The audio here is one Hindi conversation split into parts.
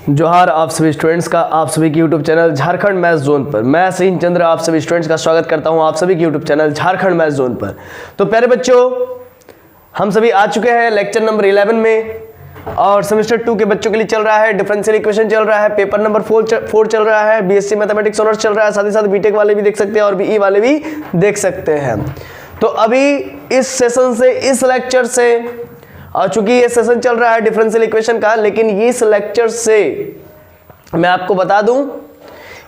जोहार आप सभी स्टूडेंट्स का आप सभी के YouTube channel Jharkhand maths zone पर मैं सहीन चंद्र आप सभी स्टूडेंट्स का स्वागत करता हूं आप सभी के YouTube channel Jharkhand maths zone पर। तो प्यारे बच्चों, हम सभी आ चुके हैं लेक्चर नंबर 11 में और सेमेस्टर 2 के बच्चों के लिए चल रहा है डिफरेंशियल इक्वेशन चल रहा है, पेपर नंबर 4 चल रहा है, बीएससी मैथमेटिक्स ऑनर्स चल रहा है, साथ ही साथ बीटेक वाले भी देख सकते हैं और बीई वाले भी देख सकते हैं। तो अभी इस सेशन से, इस लेक्चर से, और चूंकि ये सेशन चल रहा है डिफरेंशियल इक्वेशन का, लेकिन इस लेक्चर से मैं आपको बता दूं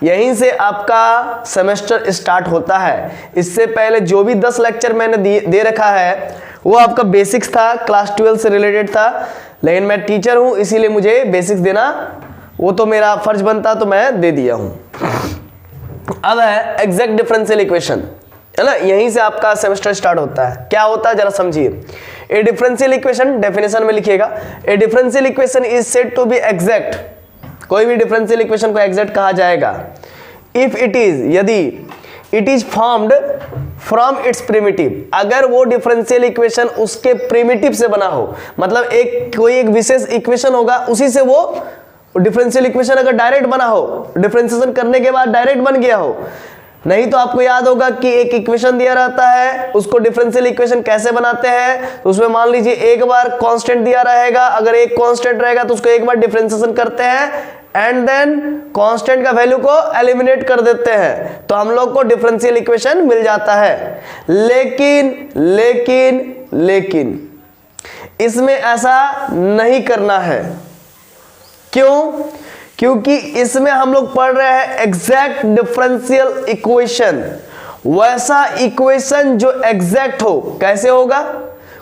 यहीं से आपका सेमेस्टर स्टार्ट होता है। इससे पहले जो भी 10 लेक्चर मैंने दे रखा है वो आपका बेसिक्स था, क्लास 12 से रिलेटेड था, लेकिन मैं टीचर हूं इसीलिए मुझे बेसिक्स देना वो तो मेरा फर्ज बनता, तो मैं दे दिया हूं। अब है एग्जैक्ट डिफरेंशियल इक्वेशन, है ना, यहीं से आपका सेमेस्टर स्टार्ट होता है। क्या होता है जरा समझिए। ए डिफरेंशियल इक्वेशन, डेफिनेशन में लिखिएगा, a differential equation is said to be exact. कोई भी डिफरेंशियल इक्वेशन को एग्जैक्ट कहा जाएगा इफ इट इज, यदि it is formed from its primitive, अगर वो डिफरेंशियल इक्वेशन उसके प्रिमिटिव से बना हो, मतलब कोई एक विशेष इक्वेशन होगा उसी से वो डिफरेंशियल इक्वेशन अगर डायरेक्ट बना हो, डिफरेंशिएशन करने के बाद डायरेक्ट बन गया हो। नहीं तो आपको याद होगा कि एक इक्वेशन दिया रहता है, उसको डिफरेंशियल इक्वेशन कैसे बनाते हैं, तो उसमें मान लीजिए एक बार कांस्टेंट दिया रहेगा, अगर एक कांस्टेंट रहेगा तो उसको एक बार डिफरेंशिएशन करते हैं एंड देन कांस्टेंट का वैल्यू को एलिमिनेट कर देते हैं, तो हम लोग को डिफरेंशियल इक्वेशन मिल जाता है। लेकिन इसमें ऐसा नहीं करना है। क्यों? क्योंकि इसमें हम लोग पढ़ रहे हैं एग्जैक्ट डिफरेंशियल इक्वेशन, वैसा इक्वेशन जो एग्जैक्ट हो। कैसे होगा?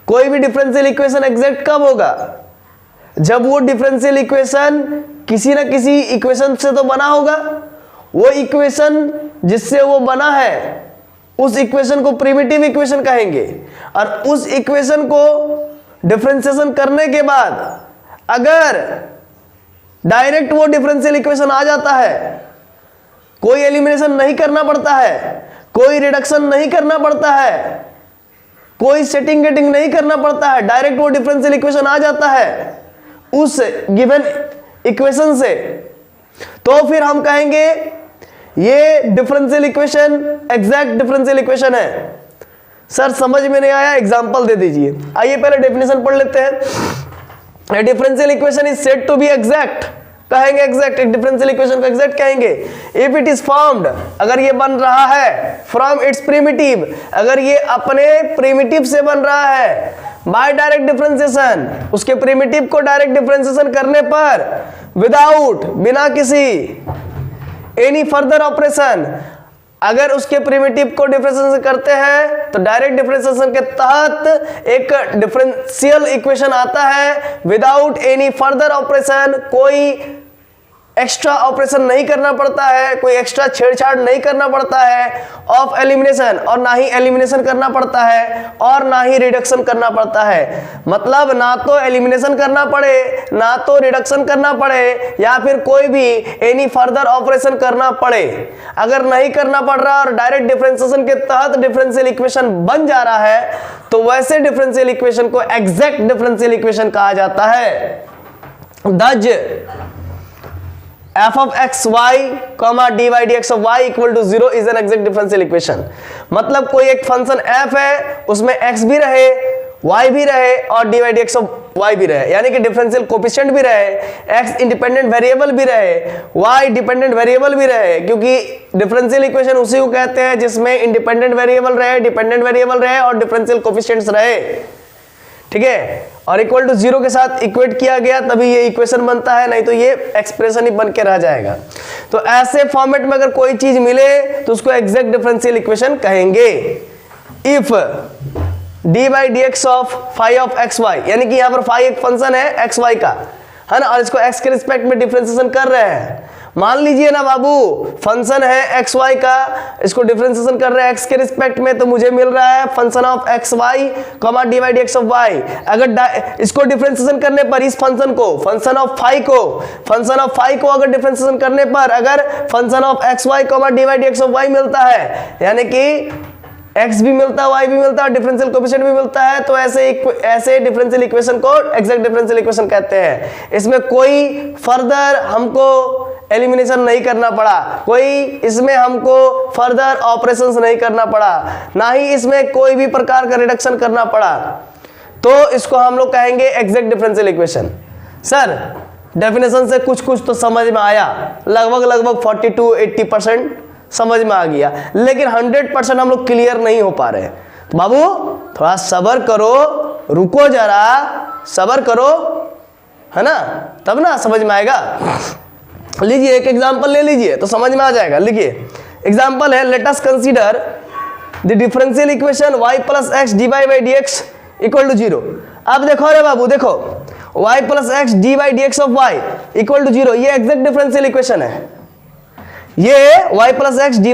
कोई भी डिफरेंशियल इक्वेशन एग्जैक्ट कब होगा? जब वो डिफरेंशियल इक्वेशन किसी ना किसी इक्वेशन से तो बना होगा, वो इक्वेशन जिससे वो बना है उस इक्वेशन को प्रिमिटिव इक्वेशन कहेंगे, और उस इक्वेशन को डिफरेंशिएशन करने के बाद अगर डायरेक्ट वो डिफरेंशियल इक्वेशन आ जाता है, कोई एलिमिनेशन नहीं करना पड़ता है, कोई रिडक्शन नहीं करना पड़ता है, कोई सेटिंग गेटिंग नहीं करना पड़ता है, डायरेक्ट वो डिफरेंशियल इक्वेशन आ जाता है उस गिवन इक्वेशन से, तो फिर हम कहेंगे ये differential equation exact differential equation है। सर समझ में नहीं आया, एग्जांपल दे दीजिए। आइए पहले डेफिनेशन पढ़ लेते हैं। A differential equation is said to be exact, कहेंगे एग्जैक्ट, एक डिफरेंशियल इक्वेशन को एग्जैक्ट कहेंगे इफ इट इज फॉर्म्ड, अगर ये बन रहा है फ्रॉम इट्स प्रिमिटिव, अगर ये अपने प्रिमिटिव से बन रहा है बाय डायरेक्ट डिफरेंशिएशन, उसके प्रिमिटिव को डायरेक्ट डिफरेंशिएशन करने पर विदाउट, बिना किसी एनी फर्दर ऑपरेशन, अगर उसके प्रिमिटिव को डिफरेंशिएशन करते हैं तो डायरेक्ट डिफरेंशिएशन के तहत एक डिफरेंशियल इक्वेशन आता है विदाउट एनी फर्दर ऑपरेशन, कोई एक्स्ट्रा ऑपरेशन नहीं करना पड़ता है, कोई एक्स्ट्रा छेड़छाड़ नहीं करना पड़ता है ऑफ एलिमिनेशन, और ना ही एलिमिनेशन करना पड़ता है और ना ही रिडक्शन करना पड़ता है। मतलब ना तो एलिमिनेशन करना पड़े, ना तो रिडक्शन करना पड़े, या फिर कोई भी एनी फर्दर ऑपरेशन करना पड़े। अगर नहीं करना पड़ रहा और डायरेक्ट डिफरेंशिएशन के तहत डिफरेंशियल इक्वेशन बन जा रहा है तो वैसे डिफरेंशियल इक्वेशन को एग्जैक्ट डिफरेंशियल इक्वेशन कहा जाता है। दज f of x y dy dx of y equal to 0 is an exact differential equation। मतलब कोई एक फंक्शन f है, उसमें x भी रहे, y भी रहे और dy dx of y भी रहे, यानी कि डिफरेंशियल कोएफिशिएंट भी रहे, x इंडिपेंडेंट वेरिएबल भी रहे, y डिपेंडेंट वेरिएबल भी रहे, क्योंकि डिफरेंशियल इक्वेशन उसी को कहते हैं जिसमें इंडिपेंडेंट वेरिएबल रहे, डिपेंडेंट वेरिएबल रहे और डिफरेंशियल कोएफिशिएंट्स रहे। ठीक है, और इक्वल टू 0 के साथ इक्वेट किया गया तभी ये इक्वेशन बनता है, नहीं तो ये एक्सप्रेशन ही बन के रह जाएगा। तो ऐसे फॉर्मेट में अगर कोई चीज मिले तो उसको एग्जैक्ट डिफरेंशियल इक्वेशन कहेंगे। If d by D x of phi of x y, यानी कि यहाँ पर फाई एक फंक्शन है एक्स वाई का, है ना, और इसको एक्स के रिस्पेक्ट में डिफरेंशिएशन कर रहे हैं। मान लीजिए ना बाबू, फंक्शन है एक्स वाई का, इसको डिफरेंशिएशन कर रहे हैं एक्स के रिस्पेक्ट में, तो मुझे मिल रहा है function of x y comma d y d x of y. अगर इसको डिफरेंशिएशन करने पर इस फंक्शन को, फंक्शन ऑफ फाई को अगर डिफरेंशिएशन करने पर अगर function of x y comma d y d x of y मिलता है, यानी कि x भी मिलता है, y भी मिलता है, डिफरेंशियल कोएफिशिएंट भी मिलता है, तो ऐसे डिफरेंशियल इक्वेशन को एग्जैक्ट डिफरेंशियल इक्वेशन कहते हैं। इसमें कोई फर्दर हमको एलिमिनेशन नहीं करना पड़ा, कोई इसमें हमको फर्दर ऑपरेशंस नहीं करना पड़ा, ना ही इसमें कोई भी प्रकार का रिडक्शन करना पड़ा, तो इसको हम लोग कहेंगे exact differential equation. Sir definition से कुछ कुछ तो समझ में आया, लगभग 40-80% समझ में आ गया, लेकिन 100% हम लोग क्लियर नहीं हो पा रहे हैं। तो बाबू थोड़ा सब्र करो, रुको जरा, सब्र करो, है ना, तब ना समझ में आएगा। लीजिए एक एग्जांपल ले लीजिए तो समझ में आ जाएगा। लिखिए एग्जांपल है, let us consider the differential equation y + x dy by dx = 0। अब देखो रे बाबू, देखो y + x dy dx of y = 0, ये एग्जैक्ट डिफरेंशियल इक्वेशन है। ये y + x dy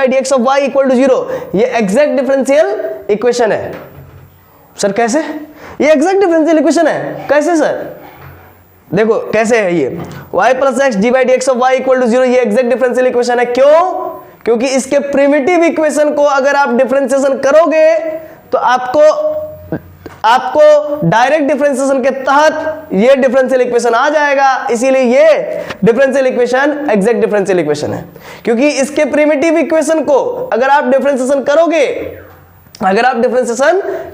dx of y = 0, ये एग्जैक्ट डिफरेंशियल इक्वेशन है। सर कैसे? ये एग्जैक्ट डिफरेंशियल इक्वेशन है, कैसे सर? देखो कैसे है ये, y + x dy dx of y = 0, ये एग्जैक्ट डिफरेंशियल इक्वेशन है। क्यों? क्योंकि इसके प्रिमिटिव इक्वेशन को अगर आप डिफरेंशिएशन करोगे तो आपको डायरेक्ट डिफरेंशिएशन के तहत ये डिफरेंशियल इक्वेशन आ जाएगा, इसीलिए ये differential equation exact differential equation है। क्योंकि इसके प्रिमिटिव इक्वेशन को अगर आप डिफरेंशिएशन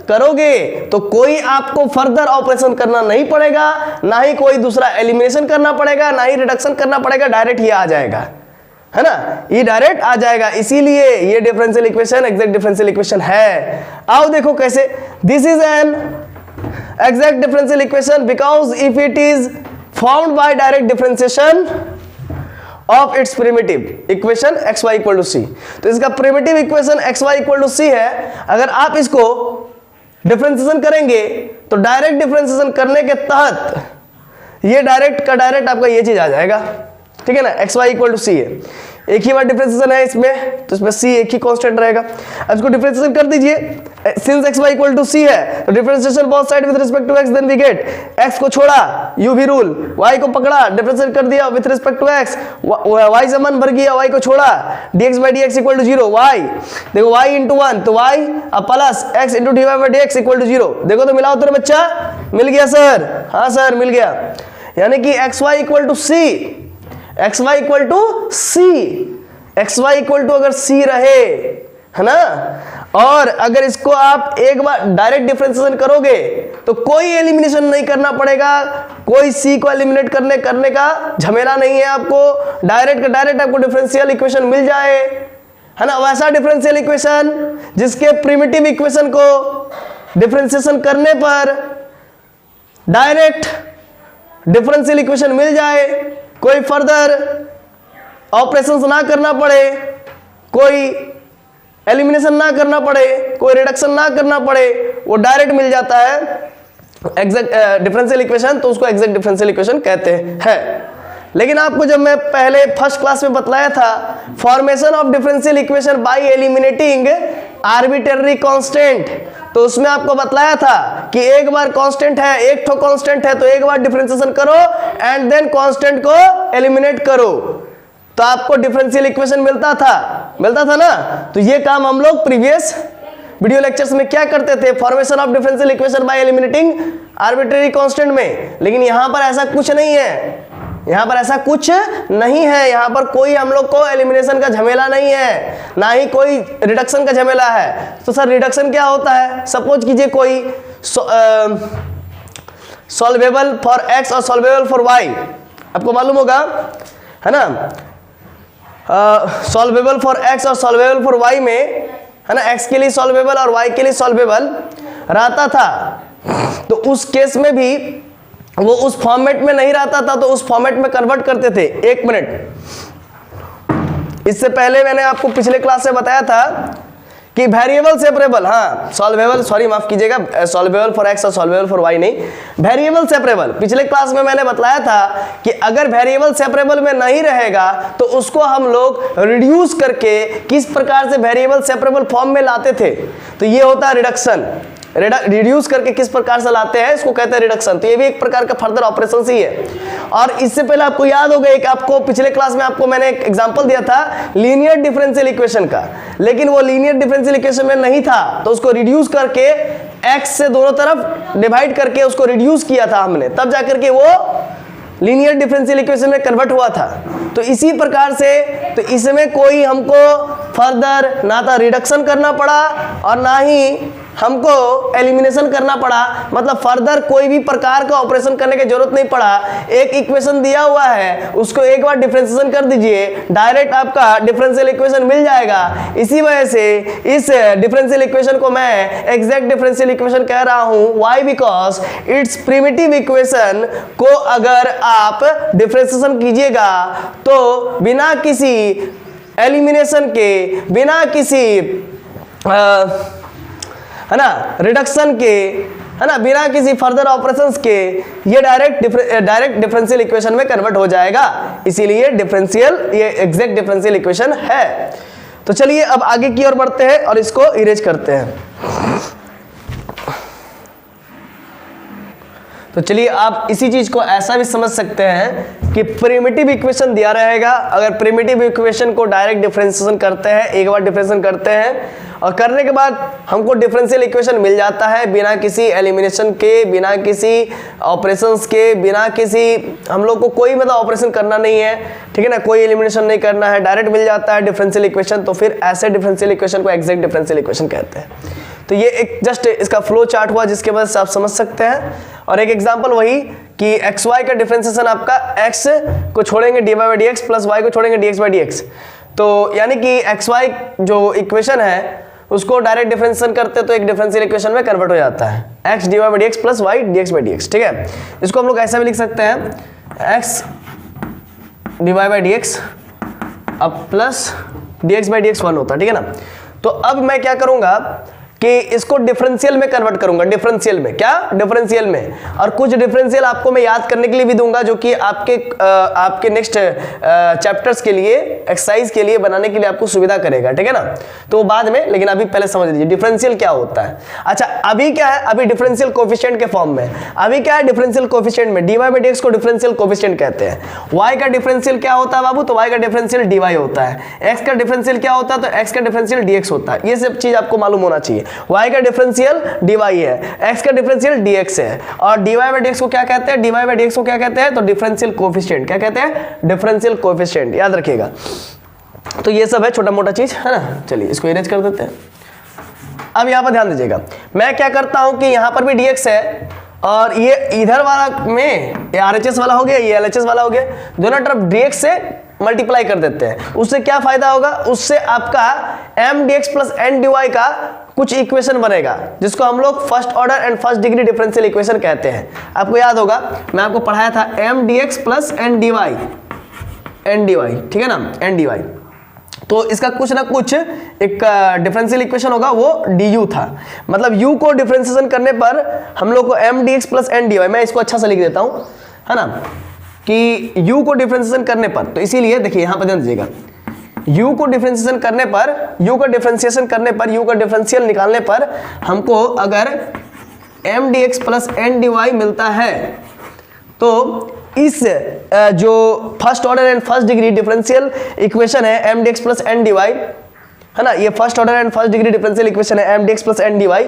करोगे तो कोई आपको फर्दर ऑपरेशन करना नहीं पड़ेगा, ना ही कोई दूसरा एलिमिनेशन करना पड़ेगा, ना ही रिडक्शन करना पड़ेगा, डायरेक्ट ये आ जाएगा, है ना, ये डायरेक्ट आ जाएगा, इसीलिए ये differential equation exact differential equation है। आओ देखो कैसे, this is an exact differential equation because if it is formed by direct differentiation of its primitive equation xy = c। तो इसका प्रिमिटिव इक्वेशन xy = c है। अगर आप इसको डिफरेंशिएशन करेंगे तो डायरेक्ट डिफरेंशिएशन करने के तहत ये डायरेक्ट का डायरेक्ट आपका ये चीज आ जाएगा, ठीक है ना, xy = c है। एक ही बार डिफरेंशिएशन है इसमें, तो इसमें c एक ही कांस्टेंट रहेगा। अब इसको डिफरेंशिएशन कर दीजिए, सिंस xy = c है तो differentiation both side with respect to x, then we get x को छोड़ा u v रूल, y को पकड़ा डिफरेंशिएशन कर दिया with respect to x, y से मन भर गया, y को छोड़ा dx by dx = 0, y देखो y × 1 तो y plus x × dy by dx = 0। देखो तो मिलाओ तो बच्चा, मिल गया सर, हाँ सर मिल गया। यानी कि xy = c, xy = c, xy = अगर c रहे, है ना, और अगर इसको आप एक बार डायरेक्ट डिफरेंशिएशन करोगे तो कोई एलिमिनेशन नहीं करना पड़ेगा, कोई c को एलिमिनेट करने का झमेला नहीं है आपको, डायरेक्ट का डायरेक्ट आपको डिफरेंशियल इक्वेशन मिल जाए, है ना। वैसा डिफरेंशियल इक्वेशन जिसके प्रिमिटिव इक्वेशन को डिफरेंशिएशन करने पर डायरेक्ट डिफरेंशियल इक्वेशन मिल जाए, कोई फर्दर ऑपरेशंस ना करना पड़े, कोई एलिमिनेशन ना करना पड़े, कोई रिडक्शन ना करना पड़े, वो डायरेक्ट मिल जाता है एग्जैक्ट डिफरेंशियल इक्वेशन, तो उसको एग्जैक्ट डिफरेंशियल इक्वेशन कहते हैं। लेकिन आपको जब मैं पहले फर्स्ट क्लास में बतलाया था formation of differential equation by eliminating arbitrary constant, तो उसमें आपको बतलाया था कि एक बार कांस्टेंट है, एक ठो कांस्टेंट है तो एक बार डिफरेंशिएशन करो एंड देन कांस्टेंट को एलिमिनेट करो, तो आपको डिफरेंशियल इक्वेशन मिलता था ना। तो ये काम हम लोग प्रीवियस वीडियो लेक्चर्स में क्या करते थे, formation of differential equation by eliminating arbitrary constant में। लेकिन यहां पर ऐसा कुछ नहीं है, यहां पर ऐसा कुछ नहीं है, यहां पर कोई हम लोग को एलिमिनेशन का झमेला नहीं है, ना ही कोई रिडक्शन का झमेला है। तो सर रिडक्शन क्या होता है? सपोज कीजिए कोई सॉल्वेबल फॉर x और सॉल्वेबल फॉर y, आपको मालूम होगा, है ना, सॉल्वेबल फॉर x और सॉल्वेबल फॉर y में, है ना, x के लिए सॉल्वेबल और y के लिए सॉल्वेबल रहता था, तो उस केस में भी वो उस फॉर्मेट में नहीं रहता था, तो उस फॉर्मेट में कन्वर्ट करते थे। एक मिनट, इससे पहले मैंने आपको पिछले क्लास से बताया था कि वेरिएबल सेपरेबल, हाँ सॉल्वेबल, सॉरी माफ कीजिएगा, सॉल्वेबल फॉर x और सॉल्वेबल फॉर y नहीं, वेरिएबल सेपरेबल। पिछले क्लास में मैंने बताया था कि अगर वेरिएबल सेपरेबल में नहीं रहेगा तो उसको हम लोग रिड्यूस करके किस प्रकार से वेरिएबल सेपरेबल फॉर्म में लाते थे, तो ये होता है रिडक्शन। रिड्यूस करके किस प्रकार से लाते हैं, इसको कहते हैं रिडक्शन। तो ये भी एक प्रकार का फर्दर ऑपरेशन ही है। और इससे पहले आपको याद होगा, एक आपको पिछले क्लास में आपको मैंने एक एग्जांपल दिया था लीनियर डिफरेंशियल इक्वेशन का, लेकिन वो लीनियर डिफरेंशियल इक्वेशन में नहीं था, तो उसको रिड्यूस करके x से दोनों तरफ डिवाइड करके उसको रिड्यूस किया था हमने, तब जाकर के वो लीनियर डिफरेंशियल इक्वेशन में कन्वर्ट हुआ था। तो इसी प्रकार से तो इसमें कोई हमको फर्दर ना तो रिडक्शन करना पड़ा और ना ही हमको एलिमिनेशन करना पड़ा, मतलब फर्दर कोई भी प्रकार का ऑपरेशन करने की जरूरत नहीं पड़ा। एक इक्वेशन दिया हुआ है, उसको एक बार डिफरेंशिएशन कर दीजिए, डायरेक्ट आपका डिफरेंशियल इक्वेशन मिल जाएगा। इसी वजह से इस डिफरेंशियल इक्वेशन को मैं एग्जैक्ट डिफरेंशियल इक्वेशन कह रहा हूं। Why? Because it's primitive equation को अगर आप डिफरेंशिएशन कीजिएगा तो बिना किसी एलिमिनेशन के, बिना किसी है ना रिडक्शन के, है ना, बिना किसी फर्दर ऑपरेशंस के ये डायरेक्ट डिफरेंशियल इक्वेशन में कन्वर्ट हो जाएगा। इसीलिए डिफरेंशियल ये एग्जैक्ट डिफरेंशियल इक्वेशन है। तो चलिए अब आगे की ओर बढ़ते हैं और इसको इरेज करते हैं। तो चलिए आप इसी चीज को ऐसा भी समझ सकते हैं कि प्रिमिटिव इक्वेशन दिया रहेगा, अगर प्रिमिटिव इक्वेशन को डायरेक्ट डिफरेंशिएशन करते हैं, एक बार डिफरेंशिएशन करते हैं और करने के बाद हमको डिफरेंशियल इक्वेशन मिल जाता है बिना किसी एलिमिनेशन के, बिना किसी ऑपरेशंस के, बिना किसी हम लोग को कोई मतलब ऑपरेशन करना नहीं है, ठीक है ना, कोई एलिमिनेशन नहीं करना है, डायरेक्ट मिल जाता है डिफरेंशियल इक्वेशन। तो फिर ऐसे डिफरेंशियल इक्वेशन को एग्जैक्ट डिफरेंशियल इक्वेशन कहते हैं। तो ये एक जस्ट इसका फ्लो चार्ट हुआ जिसके वजह से आप समझ सकते हैं। और एक एग्जांपल वही कि एक्स वाई का डिफरेंशिएशन आपका एक्स को छोड़ेंगे dy by D x plus y को छोड़ेंगे dx बाई डी एक्स। तो यानी कि एक्स वाई जो इक्वेशन है उसको डायरेक्ट डिफरेंशिएशन करते तो एक डिफरेंशियल इक्वेशन में कन्वर्ट हो जाता है, x dy by D x plus y dx by D x. ठीक है, इसको हम लोग ऐसा भी लिख सकते हैं, X dy by D X अब plus dx by D X 1 होता है। ठीक है ना। तो अब मैं क्या करूंगा कि इसको डिफरेंशियल में कन्वर्ट करूंगा, डिफरेंशियल में, क्या डिफरेंशियल में, और कुछ डिफरेंशियल आपको मैं याद करने के लिए भी दूंगा जो कि आपके नेक्स्ट चैप्टर्स के लिए, एक्सरसाइज के लिए बनाने के लिए आपको सुविधा करेगा। ठीक है ना। तो वो बाद में, लेकिन अभी पहले समझ लीजिए डिफरेंशियल क्या होता है। अच्छा, अभी क्या है, अभी डिफरेंशियल कोएफिशिएंट के फॉर्म में, अभी क्या है डिफरेंशियल कोएफिशिएंट में dy बाई dx को डिफरेंशियल कोएफिशिएंट कहते हैं। y का डिफरेंशियल क्या होता है बाबू, तो y का डिफरेंशियल dy होता है। x का डिफरेंशियल क्या होता है, तो x का डिफरेंशियल dx होता है। ये सब चीज आपको मालूम होना चाहिए। y का डिफरेंशियल dy है, x का डिफरेंशियल dx है, और dy बाई dx को क्या कहते हैं, dy बाई dx को क्या कहते हैं, तो डिफरेंशियल कोएफिशिएंट। क्या कहते हैं, डिफरेंशियल कोएफिशिएंट, याद रखिएगा। तो ये सब है छोटा मोटा चीज, है ना। चलिए इसको इरेज कर देते हैं। अब यहाँ पर ध्यान दीजिएगा, मैं क्या करता हूं कि यहाँ पर भी dx है और ये इधर वाला में ये RHS वाला हो गया, ये LHS वाला हो गया, दोनों तरफ dx से मल्टीप्लाई कर देते हैं। उससे क्या फायदा होगा, उससे आपका m dx plus n dy का कुछ इक्वेशन बनेगा जिसको हम लोग first order and first degree differential equation कहते हैं। आपको याद होगा मैं आपको पढ़ाया था m dx plus n dy, ठीक है ना, n dy। तो इसका कुछ ना कुछ एक डिफरेंशियल इक्वेशन होगा, वो du था। मतलब u को डिफरेंशिएशन करने पर हम लोग को m dx plus n dy, मैं इसको अच्छा से लिख देता हूं, है ना, कि u को डिफरेंशिएशन करने पर, तो इसीलिए देखिए यहां पर ध्यान दीजिएगा, u को डिफरेंशिएशन करने पर, u का डिफरेंशिएशन करने पर, u का डिफरेंशियल निकालने पर हमको अगर m dx plus n dy मिलता है तो इस जो first order and first degree differential equation है m dx plus n dy, है ना, ये first order and first degree differential equation है m dx plus n dy।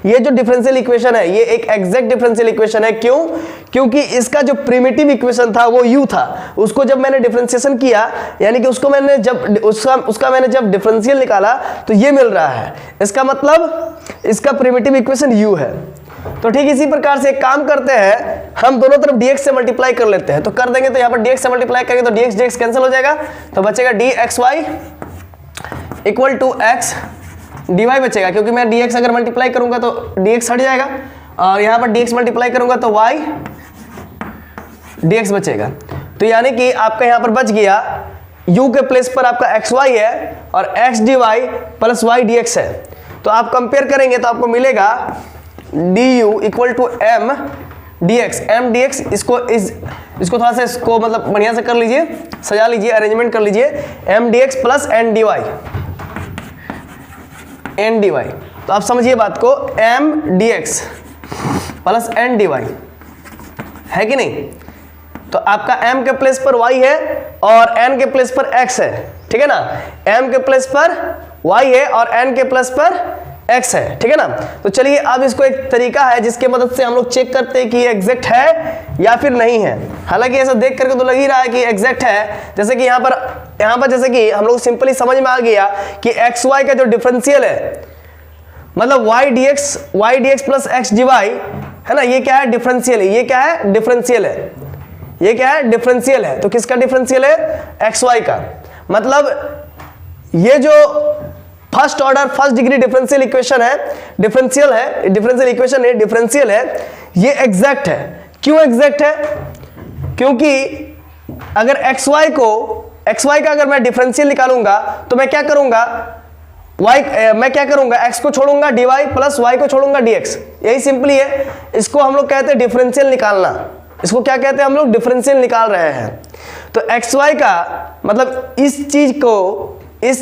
ये जो डिफरेंशियल इक्वेशन है ये एक एग्जैक्ट डिफरेंशियल इक्वेशन है। क्यों? क्योंकि इसका जो प्रिमिटिव इक्वेशन था वो u था, उसको जब मैंने डिफरेंशिएशन किया, यानी कि उसको मैंने जब उसका मैंने जब डिफरेंशियल निकाला तो ये मिल रहा है, इसका मतलब इसका प्रिमिटिव इक्वेशन u है। तो ठीक इसी प्रकार से एक काम करते हैं, हम दोनों तरफ dx से मल्टीप्लाई कर लेते हैं। तो कर देंगे तो यहाँ पर dx से मल्टीप्लाई करेंगे तो dx dx कैंसिल हो जाएगा, तो बचेगा dxy equal to x dy बचेगा, क्योंकि मैं dx अगर मल्टीप्लाई करूंगा तो dx हट जाएगा और यहाँ पर dx मल्टीप्लाई करूंगा तो y dx बचेगा। तो यानी कि आपका यहाँ पर बच गया u के प्लेस पर आपका xy है और x dy plus y dx है। तो आप कंपेयर करेंगे तो आपको मिलेगा du equal to m dx, इसको थोड़ा सा इसको मतलब बढ़िया से कर लीजिए, सजा लीजिए, अरेंजमेंट कर लीजिए, m dx plus n dy। तो तो आप समझिए बात को, m dx plus n dy है कि नहीं। तो आपका m के प्लेस पर y है और n के प्लेस पर x है, ठीक है ना। m के प्लेस पर y है और n के प्लेस पर x है, ठीक है ना। तो चलिए अब इसको एक तरीका है जिसके मदद से हम लोग चेक करते हैं कि ये एग्जैक्ट है या फिर नहीं है। हालांकि ऐसा देख करके तो लग ही रहा है कि एग्जैक्ट है, जैसे कि यहाँ पर जैसे कि हम लोग सिंपली समझ में आ गया कि एक्स वाई का जो डिफरेंशियल है, मतलब y dx plus x dy है ना, ये क्या है, डिफरेंशियल है। ये क्या है, डिफरेंशियल है। ये क्या है, डिफरेंशियल है। तो किसका डिफरेंशियल है, एक्स वाई का। मतलब ये जो first order first degree differential equation है, डिफरेंशियल है, डिफरेंशियल इक्वेशन है, डिफरेंशियल है, ये एग्जैक्ट है। क्यों एग्जैक्ट है, क्योंकि अगर एक्स वाई का अगर मैं डिफरेंशियल निकालूंगा तो मैं क्या करूंगा, मैं क्या करूंगा, x को छोड़ूंगा dy प्लस y को छोड़ूंगा dx। यही सिंपली है। इसको हम लोग कहते हैं डिफरेंशियल निकालना। इसको क्या कहते हैं हम लोग, डिफरेंशियल निकाल रहे हैं। तो एक्स वाई का मतलब इस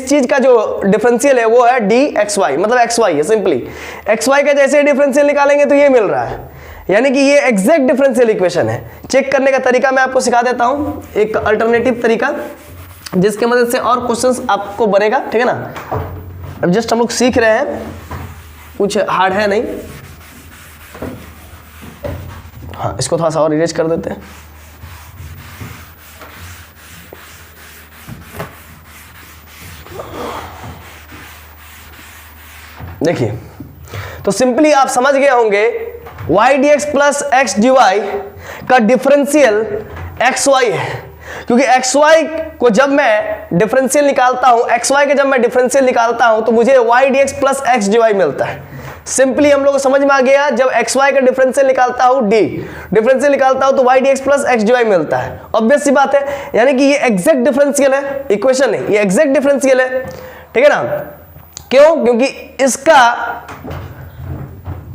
चीज का जो डिफरेंशियल है वो है डी एक्स वाई, मतलब एक्स वाई है सिंपली। एक्स वाई का जैसे डिफरेंशियल निकालेंगे तो ये मिल रहा है, यानी कि ये एग्जैक्ट डिफरेंशियल इक्वेशन है। चेक करने का तरीका मैं आपको सिखा देता हूं, एक अल्टरनेटिव तरीका जिसके मदद से और क्वेश्चंस आपको बनेगा, ठीक है ना। अब जस्ट हम लोग सीख रहे हैं, कुछ हार्ड है नहीं। हाँ, इसको थोड़ा सा और इरेज कर देते हैं। देखिए, तो सिंपली आप समझ गए होंगे y dx plus x dy का डिफरेंशियल xy है, क्योंकि xy को जब मैं डिफरेंशियल निकालता हूं, xy के जब मैं डिफरेंशियल निकालता हूं तो मुझे y dx plus x dy मिलता है। सिंपली हम लोग को समझ में आ गया, जब xy का डिफरेंशियल निकालता हूं डिफरेंशियल निकालता हूं तो y dx plus x dy मिलता है। ऑब्वियस सी बात है, यानी कि ये एग्जैक्ट डिफरेंशियल है, इक्वेशन नहीं, ये एग्जैक्ट डिफरेंशियल है, ठीक है ना। क्यों, क्योंकि इसका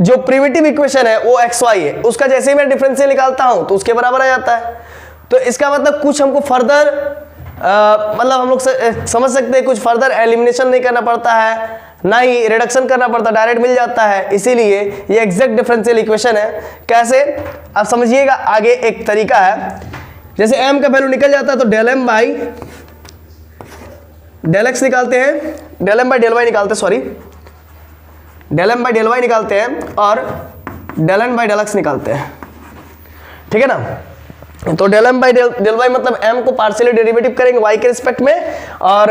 जो प्रिमिटिव इक्वेशन है वो xy है, उसका जैसे ही मैं डिफरेंशियल निकालता हूं तो उसके बराबर आ जाता है। तो इसका मतलब कुछ हमको फर्दर मतलब हम लोग समझ सकते हैं, कुछ फर्दर एलिमिनेशन नहीं करना पड़ता है, ना ही रिडक्शन करना पड़ता, डायरेक्ट मिल जाता है। इसीलिए ये एग्जैक्ट डिफरेंशियल इक्वेशन है। कैसे, आप समझिएगा। आगे एक तरीका है, जैसे m का वैल्यू निकल जाता है तो del m by del x निकालते हैं, del m by del y निकालते हैं, sorry del m by del y निकालते हैं और del n by del x निकालते हैं, ठीक है ना। तो del m by del y मतलब m को पार्शियली डेरिवेटिव करेंगे y के रिस्पेक्ट में और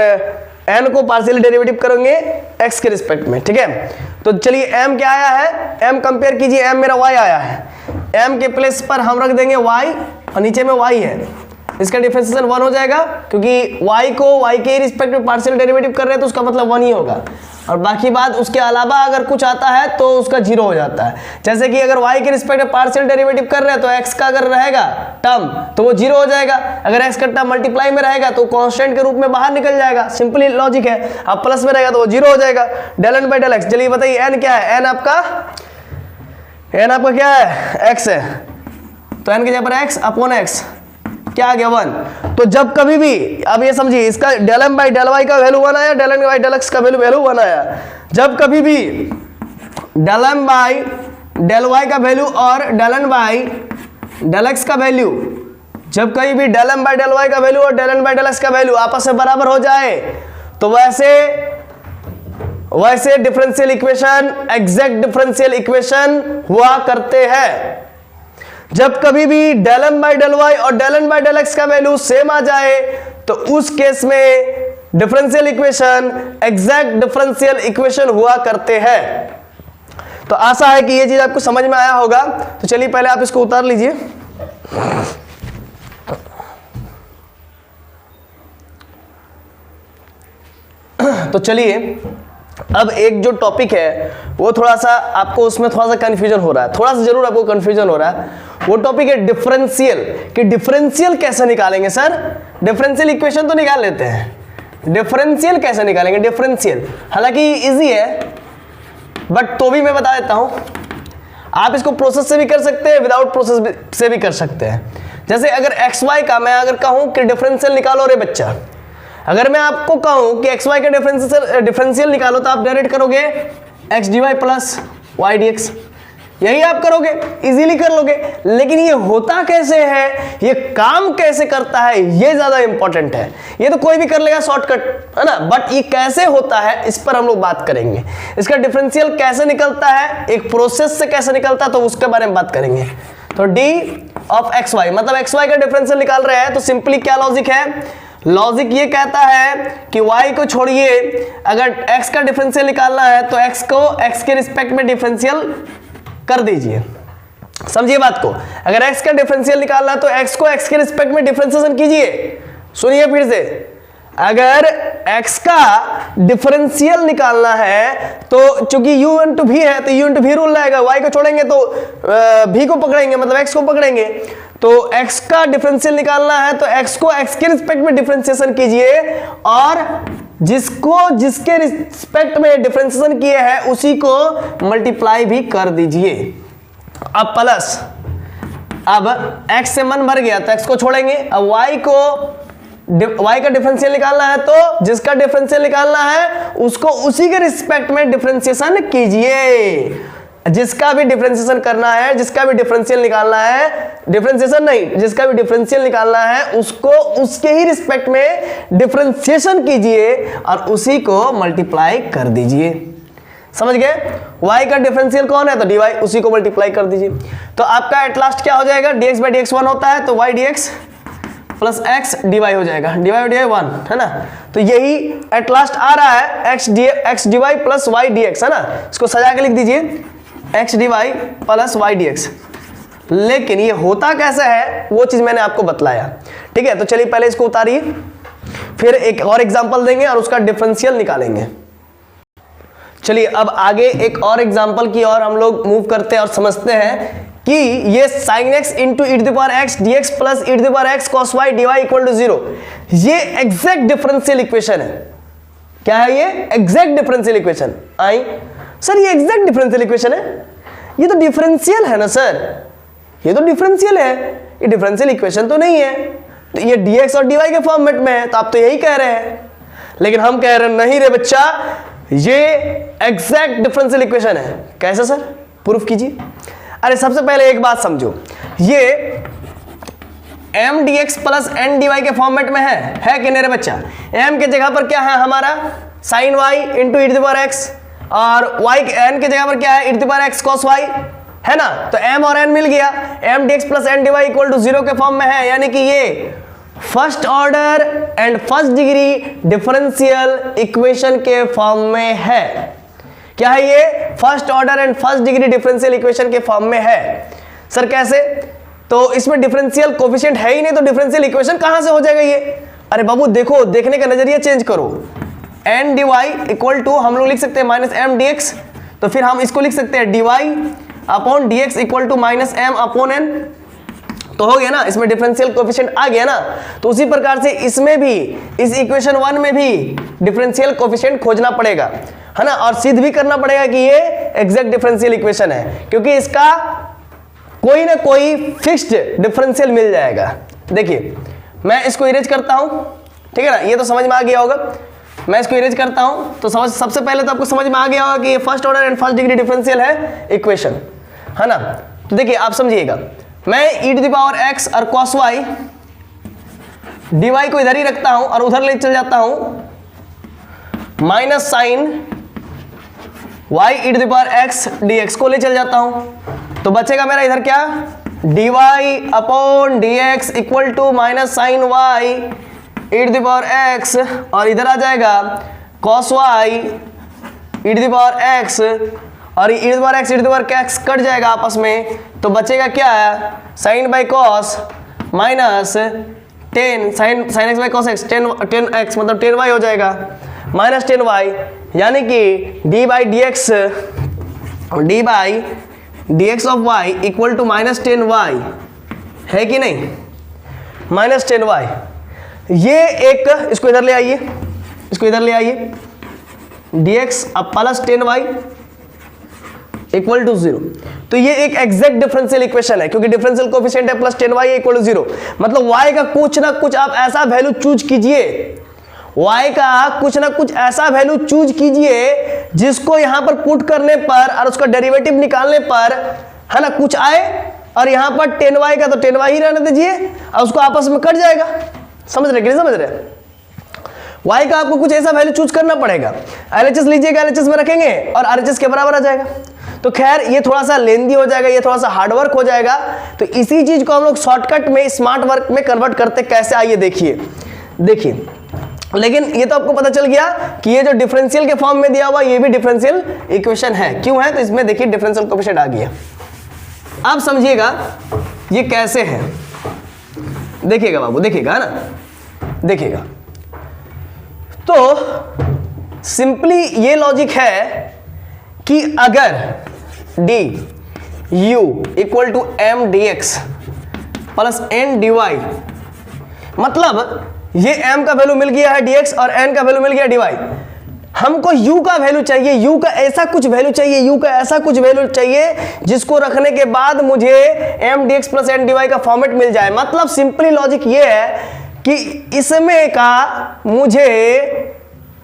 n को पार्शियली डेरिवेटिव करेंगे x के रिस्पेक्ट में, ठीक है। तो चलिए m क्या आया है, m कंपेयर कीजिए, m मेरा y आया है, m के प्लेस पर हम रख देंगे y और नीचे में y है। इसका डिफरेंशिएशन 1 हो जाएगा, क्योंकि y को y के रिस्पेक्ट में पार्शियल डेरिवेटिव कर रहे हैं तो उसका मतलब 1 ही होगा, और बाकी बात उसके अलावा अगर कुछ आता है तो उसका 0 हो जाता है। जैसे कि अगर y के रिस्पेक्ट में पार्शियल डेरिवेटिव कर रहे हैं तो x का अगर रहेगा टर्म तो वो 0 हो जाएगा, अगर x का टर्म मल्टीप्लाई में रहेगा तो कांस्टेंट के रूप में बाहर निकल जाएगा, सिंपली लॉजिक है। अब प्लस में रहेगा तो वो 0 हो जाएगा। Del n by del x, चलिए बताइए n क्या है, n आपका क्या है, x है, तो n की जगह पर x अपॉन x क्या आ गया 1। तो जब कभी भी, अब ये समझिए, इसका del m by del y का वैल्यू 1 आया, del n by del x का वैल्यू 1 आया। जब कभी भी del m by del y का वैल्यू और del n by del x का वैल्यू, जब कहीं भी del m by del y का वैल्यू और del n by del x का वैल्यू आपस में बराबर हो जाए तो वैसे differential equation exact differential equation हुआ करते हैं। जब कभी भी del m by del y और del n by del x का वैल्यू सेम आ जाए तो उस केस में differential equation exact differential equation हुआ करते हैं। तो आशा है कि ये चीज आपको समझ में आया होगा। तो चलिए पहले आप इसको उतार लीजिए। तो चलिए अब एक जो टॉपिक है वो थोड़ा सा आपको उसमें थोड़ा सा कंफ्यूजन हो रहा है, थोड़ा सा जरूर आपको कंफ्यूजन हो रहा है। वो टॉपिक है डिफरेंशियल, कि डिफरेंशियल कैसे निकालेंगे सर, डिफरेंशियल इक्वेशन तो निकाल लेते हैं, डिफरेंशियल कैसे निकालेंगे डिफरेंशियल। हालांकि इजी है बट तो भी मैं बता देता हूं, आप इसको प्रोसेस से भी कर सकते हैं, विदाउट प्रोसेस से भी कर सकते हैं। जैसे अगर एक्स वाई का मैं अगर कहूं कि डिफरेंशियल निकालो रे बच्चा, अगर मैं आपको कहूं कि एक्स वाई का डिफरेंशियल निकालो तो आप डायरेक्ट करोगे x d y plus y d x, यही आप करोगे, इजीली कर लोगे। लेकिन ये होता कैसे है, ये काम कैसे करता है, ये ज्यादा इंपॉर्टेंट है। ये तो कोई भी कर लेगा शॉर्टकट, है ना, बट ये कैसे होता है इस पर हम लोग बात करेंगे। इसका डिफरेंशियल कैसे निकलता है, एक प्रोसेस से कैसे निकलता है, तो उसके बारे में बात करेंगे। तो डी ऑफ एक्स वाई, मतलब एक्स वाई का डिफरेंशियल निकाल रहे हैं, तो सिंपली क्या लॉजिक है, लॉजिक ये कहता है कि y को छोड़िए, अगर x का डिफरेंशियल निकालना है तो x को x के रिस्पेक्ट में डिफरेंशियल कर दीजिए। समझिए बात को, अगर x का डिफरेंशियल निकालना है तो x को x के रिस्पेक्ट में डिफरेंशिएशन कीजिए। सुनिए फिर से, अगर x का डिफरेंशियल निकालना है तो चूंकि u इंटू v है तो u इंटू v रूल रहेगा, y को छोड़ेंगे तो v को पकड़ेंगे, मतलब x को पकड़ेंगे। तो x का डिफरेंशियल निकालना है तो x को x के रिस्पेक्ट में डिफरेंशिएशन कीजिए, और जिसके रिस्पेक्ट में डिफरेंशिएशन किए हैं उसी को मल्टीप्लाई भी कर दीजिए। अब प्लस, अब x से मन भर गया तो x को छोड़ेंगे, अब y का डिफरेंशियल निकालना है तो जिसका डिफरेंशियल निकालना है उसको उसी के रिस्पेक्ट में डिफरेंशिएशन कीजिए। जिसका भी डिफरेंशिएशन करना है, जिसका भी डिफरेंशियल निकालना है, डिफरेंशिएशन नहीं, जिसका भी डिफरेंशियल निकालना है उसको उसके ही रिस्पेक्ट में डिफरेंशिएशन कीजिए और उसी को मल्टीप्लाई कर दीजिए। समझ गए, y का डिफरेंशियल कौन है तो dy, उसी को मल्टीप्लाई कर दीजिए। तो आपका एट लास्ट क्या हो जाएगा, dx बाई dx 1 होता है तो y dx plus x dy हो जाएगा, dy बाई dy 1, है ना। तो यही एट लास्ट आ रहा है x dy plus y dx, है ना। इसको सजा के लिख दीजिए x dy plus y dx। लेकिन ये होता कैसे है वो चीज मैंने आपको बतलाया, ठीक है। तो चलिए पहले इसको उतारिए, फिर एक और एग्जांपल देंगे और उसका डिफरेंशियल निकालेंगे। चलिए अब आगे एक और एग्जांपल की ओर हम लोग मूव करते हैं और समझते हैं कि ये sin x into E to the power x dx plus e to the power x cos y dy equal to 0, ये एग्जैक्ट डिफरेंशियल इक्वेशन है। क्या है ये, एग्जैक्ट डिफरेंशियल इक्वेशन। आई सर ये एग्जैक्ट डिफरेंशियल इक्वेशन है, ये तो डिफरेंशियल है ना सर, ये तो डिफरेंशियल है, ये डिफरेंशियल इक्वेशन तो नहीं है, तो ये dx और dy के फॉर्मेट में है, तो आप तो यही कह रहे हैं। लेकिन हम कह रहे हैं नहीं रे बच्चा, ये एग्जैक्ट डिफरेंशियल इक्वेशन है। कैसे सर, प्रूफ कीजिए। अरे सबसे पहले एक बात समझो, ये m dx plus n dy के फॉर्मेट में है कि नहीं रे बच्चा। m के जगह पर क्या है हमारा sin y into E to the power x, और y n के जगह पर क्या है E to the power x cos y, है ना। तो m और n मिल गया, m dx plus n dy equal to 0 के फॉर्म में है, यानी कि ये first order and first degree differential equation के फॉर्म में है। क्या है ये, first order and first degree differential equation के फॉर्म में है। सर कैसे, तो इसमें डिफरेंशियल कोफिशिएंट है ही नहीं, तो डिफरेंशियल इक्वेशन कहां से हो जाएगा ये। अरे बाबू देखो, देखने का नजरिया चेंज करो। n dy इक्वल टू हम लोग लिख सकते हैं माइनस m dx, तो फिर हम इसको लिख सकते हैं dy upon dx equal to minus m upon n, तो हो गया ना, इसमें डिफरेंशियल कोफिशिएंट आ गया ना। तो उसी प्रकार से इसमें भी, इस इक्वेशन 1 में भी डिफरेंशियल कोफिशिएंट खोजना पड़ेगा, है ना, और सिद्ध भी करना पड़ेगा कि ये एग्जैक्ट डिफरेंशियल इक्वेशन है, क्योंकि इसका कोई ना कोई फिक्स्ड डिफरेंशियल मिल जाएगा। देखिए मैं इसको इरेज करता हूं, ठीक है ना, ये तो समझ में आ गया होगा। मैं इसको इरेज करता हूं तो सबसे पहले तो आपको समझ में आ गया होगा कि ये first order and first degree differential है इक्वेशन, है ना। तो देखिए आप समझिएगा, मैं ई टू द पावर x और cos y dy को इधर ही रखता हूं और उधर ले चल जाता हूं minus sine y E to the power x dx को ले चल जाता हूं, तो बचेगा मेरा इधर क्या, dy upon dx equal to minus sine y E to the power x, और इधर आ जाएगा cos y E to the power x, और E to the power x to to the power x cut जाएगा आपस में, तो बचेगा क्या है, sine by cos minus 10 sine x by cos x 10x मतलब 10y हो जाएगा माइनस 10y, यानी कि d by dx of y equal to minus 10y, है कि नहीं, माइनस 10y। ये एक, इसको इधर ले आइए, इसको इधर ले आइए, dx अब प्लस 10y इक्वल टू 0, तो ये एक एग्जैक्ट डिफरेंशियल इक्वेशन है, क्योंकि डिफरेंशियल कोफिशिएंट है प्लस 10y इक्वल टू 0, मतलब y का कुछ ना कुछ आप ऐसा वैल्यू चूज कीजिए, y का कुछ ना कुछ ऐसा वैल्यू चूज कीजिए जिसको यहां पर पुट करने पर और उसका डेरिवेटिव निकालने पर है ना कुछ आए, और यहां पर 10y का तो 10y ही रहने दीजिए और उसको आपस में कट जाएगा। समझ रहे कि नहीं समझ रहे? y का आपको कुछ ऐसा वैल्यू चूज करना पड़ेगा, LHS लीजिएगा, LHS में रखेंगे और RHS के बराबर आ जाएगा। तो खैर ये थोड़ा सा लेंदी हो जाएगा, ये थोड़ा सा हार्डवर्क हो जाएगा, तो इसी चीज को हम लोग शॉर्टकट में स्मार्ट वर्क में कन्वर्ट करते कैसे, आइए देखिए। लेकिन ये तो आपको पता चल गया कि ये जो डिफरेंशियल के फॉर्म में दिया हुआ ये भी डिफरेंशियल इक्वेशन है। क्यों है? तो इसमें देखिए डिफरेंशियल कोएफिशिएंट आ गया। आप समझिएगा ये कैसे है, देखिएगा बाबू, देखिएगा ना, देखिएगा। तो सिंपली ये लॉजिक है कि अगर d u equal to m d x plus n d y, मतलब ये m का वैल्यू मिल गया है dx और n का वैल्यू मिल गया dy, हमको u का वैल्यू चाहिए, u का ऐसा कुछ वैल्यू चाहिए, u का ऐसा कुछ वैल्यू चाहिए जिसको रखने के बाद मुझे m dx plus n dy का फॉर्मेट मिल जाए। मतलब सिंपली लॉजिक ये है कि इसमें का मुझे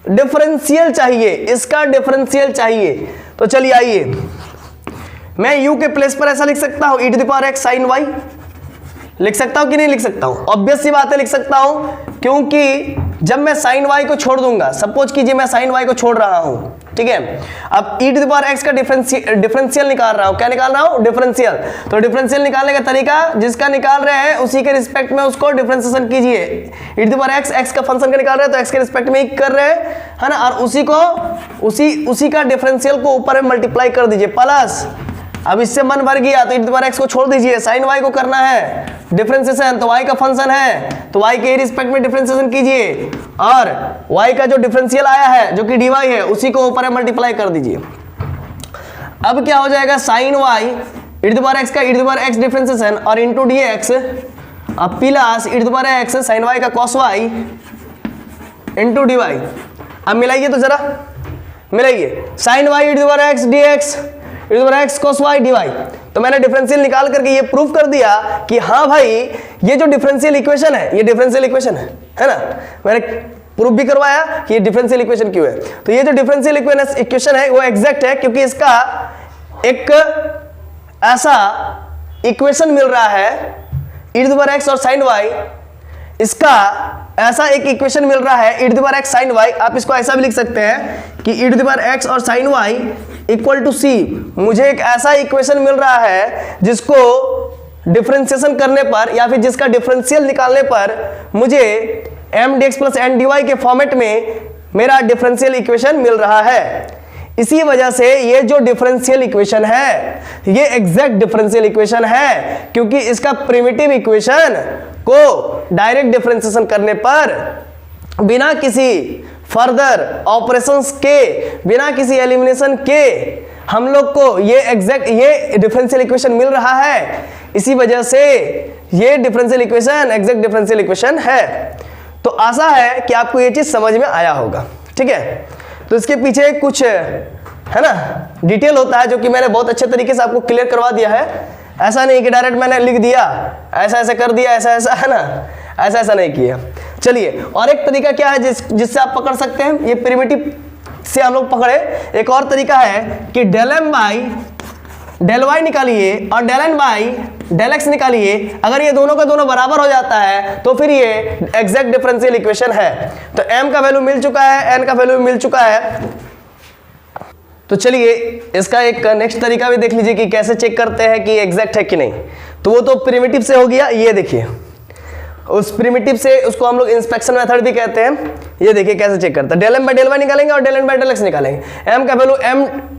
डिफरेंशियल चाहिए, इसका डिफरेंशियल चाहिए। तो चलिए आइए, मैं u के प्लेस पर ऐसा लिख सकता हूं e to the power x sin y, लिख सकता हूं कि नहीं लिख सकता हूं? ऑब्वियस सी बात है लिख सकता हूं, क्योंकि जब मैं sin y को छोड़ दूंगा, सपोज कीजिए मैं sin y को छोड़ रहा हूं, ठीक है, अब e to the power x का डिफरेंशियल निकाल रहा हूं। क्या निकाल रहा हूं? डिफरेंशियल। तो डिफरेंशियल निकालने का तरीका जिसका निकाल रहे हैं उसी के रिस्पेक्ट में उसको डिफरेंशिएशन कीजिए। e to the power x का फंक्शन का निकाल रहे हैं तो x के रिस्पेक्ट में ही कर रहे हैं, है ना, और उसी का डिफरेंशियल को ऊपर में मल्टीप्लाई कर दीजिए प्लस, अब इससे मन भर गया तो e to the power x को छोड़ दीजिए, sin y को करना है डिफरेंशिएशन, तो y का फंक्शन है तो y के रिस्पेक्ट में डिफरेंशिएशन कीजिए, और y का जो डिफरेंशियल आया है जो कि dy है उसी को ऊपर मल्टीप्लाई कर दीजिए। अब क्या हो जाएगा? sin y e to the power x का e to the power x differentiation और इनटू dx, अब plus e to the power x sin y का cos y इनटू dy। अब मिलाइए तो जरा, मिलाइए sin y e to the power x dx e to the power x cos y dy। तो मैंने डिफरेंशियल निकाल करके ये प्रूफ कर दिया कि हाँ भाई ये जो डिफरेंशियल इक्वेशन है ये डिफरेंशियल इक्वेशन है ना, मैंने प्रूफ भी करवाया कि ये डिफरेंशियल इक्वेशन क्यों है। तो ये जो डिफरेंशियल इक्वेशन है वो एग्जैक्ट है क्योंकि इसका एक ऐसा इक्वेशन मिल रहा है e to the power x और sin y, इसका ऐसा एक इक्वेशन मिल रहा है e to the power x sin y। आप इसको ऐसा भी लिख सकते हैं कि e to the power x और sin y equal to c, मुझे एक ऐसा इक्वेशन मिल रहा है जिसको डिफरेंशिएशन करने पर या फिर जिसका डिफरेंशियल निकालने पर मुझे m dx plus n dy के फॉर्मेट में मेरा डिफरेंशियल इक्वेशन मिल रहा है। इसी वजह से ये जो डिफरेंशियल इक्वेशन है ये एग्जैक्ट डिफरेंशियल इक्वेशन है, क्योंकि इसका प्रिमिटिव इक्वेशन को डायरेक्ट डिफरेंशिएशन करने पर बिना किसी फर्दर ऑपरेशंस के, बिना किसी एलिमिनेशन के हम लोग को ये एग्जैक्ट ये डिफरेंशियल इक्वेशन मिल रहा है। इसी वजह से ये differential equation exact differential equation है। तो आशा है कि आपको ये चीज समझ में आया होगा, ठीक है। तो इसके पीछे कुछ है ना डिटेल होता है जो कि मैंने बहुत अच्छे तरीके से आपको क्लियर करवा दिया है। ऐसा नहीं कि डायरेक्ट मैंने लिख दिया ऐसा ऐसा कर दिया ऐसा ऐसा, है ना, ऐसा ऐसा नहीं किया। चलिए और एक तरीका क्या है जिससे आप पकड़ सकते हैं, ये प्रिमिटिव से हम लोग पकड़े। एक और तरीका है कि del M by del y निकालिए और del N by del x निकालिए। अगर ये दोनों का दोनों बराबर हो जाता है तो फिर ये एग्जैक्ट डिफरेंशियल इक्वेशन है। तो m का वैल्यू मिल चुका है, n का वैल्यू मिल चुका है। तो चलिए इसका एक नेक्स्ट तरीका भी देख लीजिए कि कैसे चेक करते हैं कि एग्जैक्ट है कि नहीं। तो वो तो प्रिमिटिव से हो गया, ये देखिए उस प्रिमिटिव से उसको हम लोग इंस्पेक्शन मेथड भी कहते हैं। ये देखिए कैसे चेक करते हैं, del M by del Y निकालेंगे और del N by del X निकालेंगे। m का value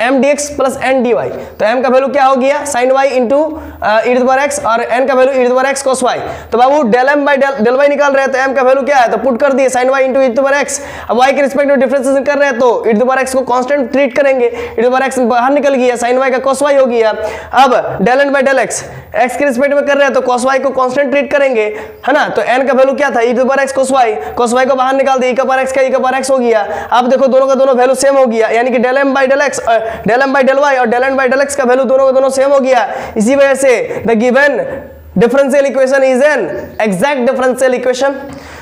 m dx plus n dy, तो m का वैल्यू क्या हो गया sin y into e to the power x और n का value e to the power x cos y। तो बाबू del m by del y निकाल रहे हैं तो m का वैल्यू क्या है, तो पुट कर दिए sin y into e to the power x। अब y के रिस्पेक्ट में डिफरेंशिएशन कर रहे हैं तो e to the power x को कांस्टेंट ट्रीट करेंगे, e to the power x बाहर निकल गया, sin y का cos y हो गया। अब del n by del x x के रिस्पेक्ट में कर रहे हैं तो cos y को कांस्टेंट ट्रीट करेंगे, है ना। तो n का वैल्यू क्या था e to the power x cos y को बाहर निकाल दिए, e का पावर x का e का पावर x हो गया। अब देखो दोनों का दोनों वैल्यू सेम हो गया, यानी कि del M by del X del M by del Y और del N by del X का वैल्यू दोनों का दोनों सेम हो गया। इसी वजह से the given differential equation is an exact differential equation.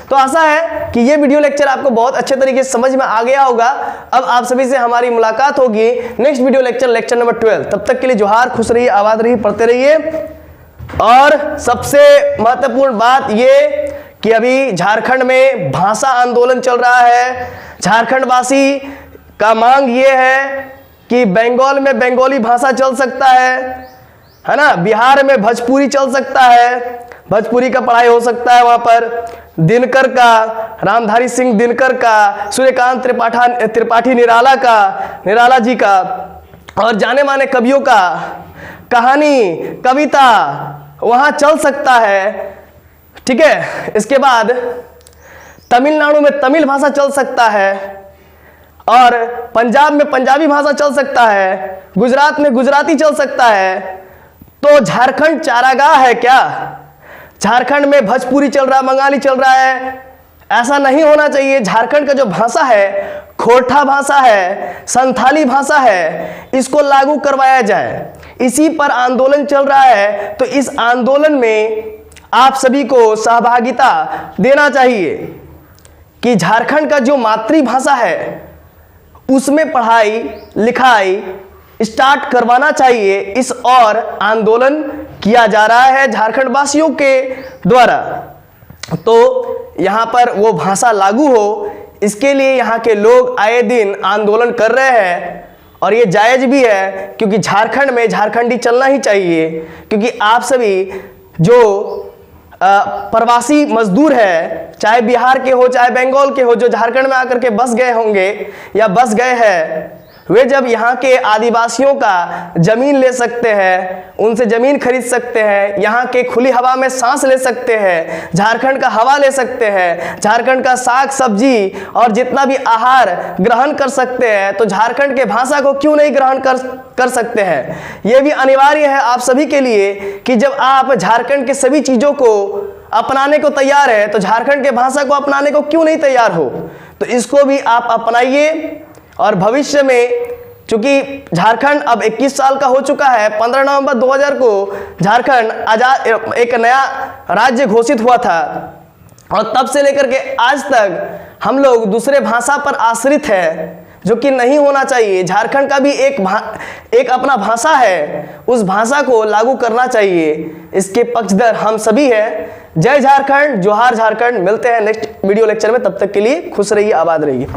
तो आशा है कि ये वीडियो लेक्चर आपको बहुत अच्छे तरीके से समझ में आ गया होगा। अब आप सभी से हमारी मुलाकात होगी नेक्स्ट वीडियो लेक्चर नंबर 12। तब तक के लिए जोहार, खुश रहिए, आबाद रहिए, पढ़ते रहिए। और सबसे महत्वपूर्ण बात ये कि अभी झारखंड में भाषा आंदोलन चल रहा है। झारखंड वासी का मांग ये है कि बंगाल में बंगाली भाषा चल सकता है ना, बिहार में भोजपुरी चल सकता है, भोजपुरी का पढ़ाई हो सकता है वहाँ पर, दिनकर का, रामधारी सिंह दिनकर का, सूर्यकांत त्रिपाठी निराला जी का और जाने माने कवियों का कहानी कविता वहाँ चल सकता है, ठीक है। इसके बाद तमिलनाडु में तमिल भाषा चल सकता है और पंजाब में पंजाबी भाषा चल सकता है, गुजरात में गुजराती चल सकता है। तो झारखंड चारागाह है क्या? झारखंड में भोजपुरी चल रहा है, बंगाली चल रहा है, ऐसा नहीं होना चाहिए। झारखंड का जो भाषा है, खोरठा भाषा है, संथाली भाषा है, इसको लागू करवाया जाए। इसी पर आंदोलन चल रहा है, तो इस आंदोलन में आप सभी को सहभागिता देना चाहिए कि झारखंड का जो मातृभाषा है उसमें पढ़ाई लिखाई स्टार्ट करवाना चाहिए। इस और आंदोलन किया जा रहा है झारखंड वासियों के द्वारा, तो यहाँ पर वो भाषा लागू हो, इसके लिए यहाँ के लोग आए दिन आंदोलन कर रहे हैं। और ये जायज भी है क्योंकि झारखंड में झारखंडी चलना ही चाहिए, क्योंकि आप सभी जो प्रवासी मजदूर है, चाहे बिहार के हो चाहे बंगाल के हो, जो झारखंड में आकर के बस गए होंगे या बस गए हैं, वे जब यहाँ के आदिवासियों का जमीन ले सकते हैं, उनसे जमीन खरीद सकते हैं, यहाँ के खुली हवा में सांस ले सकते हैं, झारखंड का हवा ले सकते हैं, झारखंड का साग सब्जी और जितना भी आहार ग्रहण कर सकते हैं, तो झारखंड के भाषा को क्यों नहीं ग्रहण कर सकते हैं। ये भी अनिवार्य है आप सभी के लिए कि जब आप झारखंड के सभी चीज़ों को अपनाने को तैयार है, तो झारखंड के भाषा को अपनाने को क्यों नहीं तैयार हो। तो इसको भी आप अपनाइए और भविष्य में, चूंकि झारखंड अब 21 साल का हो चुका है, 15 नवंबर 2000 को झारखंड आजाद एक नया राज्य घोषित हुआ था और तब से लेकर के आज तक हम लोग दूसरे भाषा पर आश्रित है, जो कि नहीं होना चाहिए। झारखंड का भी एक अपना भाषा है, उस भाषा को लागू करना चाहिए। इसके पक्षधर हम सभी हैं। जय झारखंड, जोहार झारखंड। मिलते हैं नेक्स्ट वीडियो लेक्चर में, तब तक के लिए खुश रहिए, आबाद रहिए।